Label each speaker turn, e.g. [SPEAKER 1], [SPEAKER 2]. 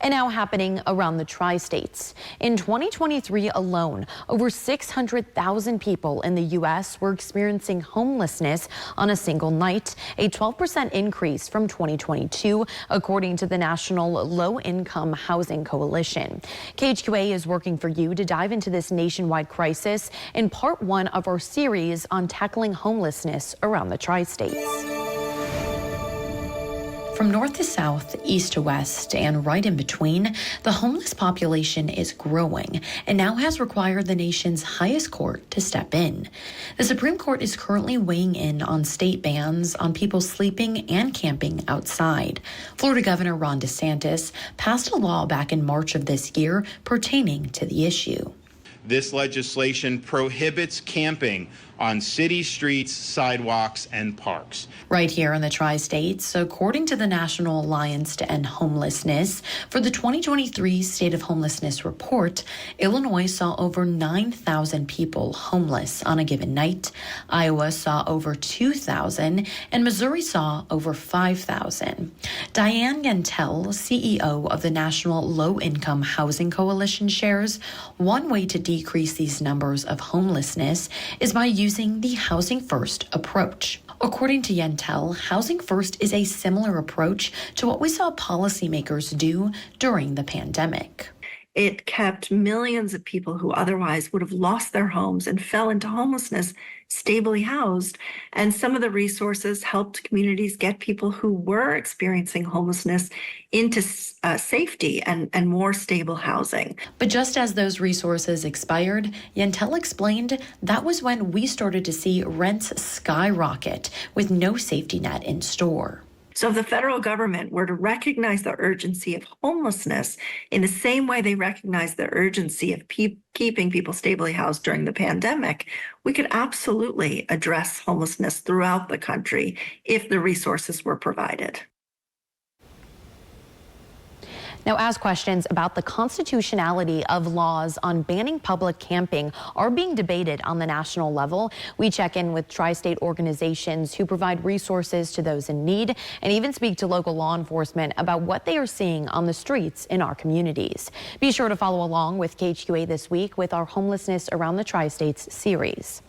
[SPEAKER 1] And now happening around the tri-states. In 2023 alone, over 600,000 people in the U.S. were experiencing homelessness on a single night, a 12% increase from 2022, according to the National Low Income Housing Coalition. KHQA is working for you to dive into this nationwide crisis in part one of our series on tackling homelessness around the tri-states. From north to south, east to west, and right in between, the homeless population is growing and now has required the nation's highest court to step in. The Supreme Court is currently weighing in on state bans on people sleeping and camping outside. Florida Governor Ron DeSantis passed a law back in March of this year pertaining to the issue.
[SPEAKER 2] This legislation prohibits camping on city streets, sidewalks, and parks.
[SPEAKER 1] Right here in the tri-states, according to the National Alliance to End Homelessness, for the 2023 State of Homelessness report, Illinois saw over 9,000 people homeless on a given night. Iowa saw over 2,000, and Missouri saw over 5,000. Diane Yantel, CEO of the National Low Income Housing Coalition, shares one way to decrease these numbers of homelessness is by using the Housing First approach. According to Yantel, Housing First is a similar approach to what we saw policymakers do during the pandemic.
[SPEAKER 3] It kept millions of people who otherwise would have lost their homes and fell into homelessness stably housed. And some of the resources helped communities get people who were experiencing homelessness into safety and more stable housing.
[SPEAKER 1] But just as those resources expired, Yantel explained that was when we started to see rents skyrocket with no safety net in store.
[SPEAKER 3] So if the federal government were to recognize the urgency of homelessness in the same way they recognize the urgency of keeping people stably housed during the pandemic, we could absolutely address homelessness throughout the country if the resources were provided.
[SPEAKER 1] Now, as questions about the constitutionality of laws on banning public camping are being debated on the national level, we check in with tri-state organizations who provide resources to those in need and even speak to local law enforcement about what they are seeing on the streets in our communities. Be sure to follow along with KHQA this week with our Homelessness Around the Tri-States series.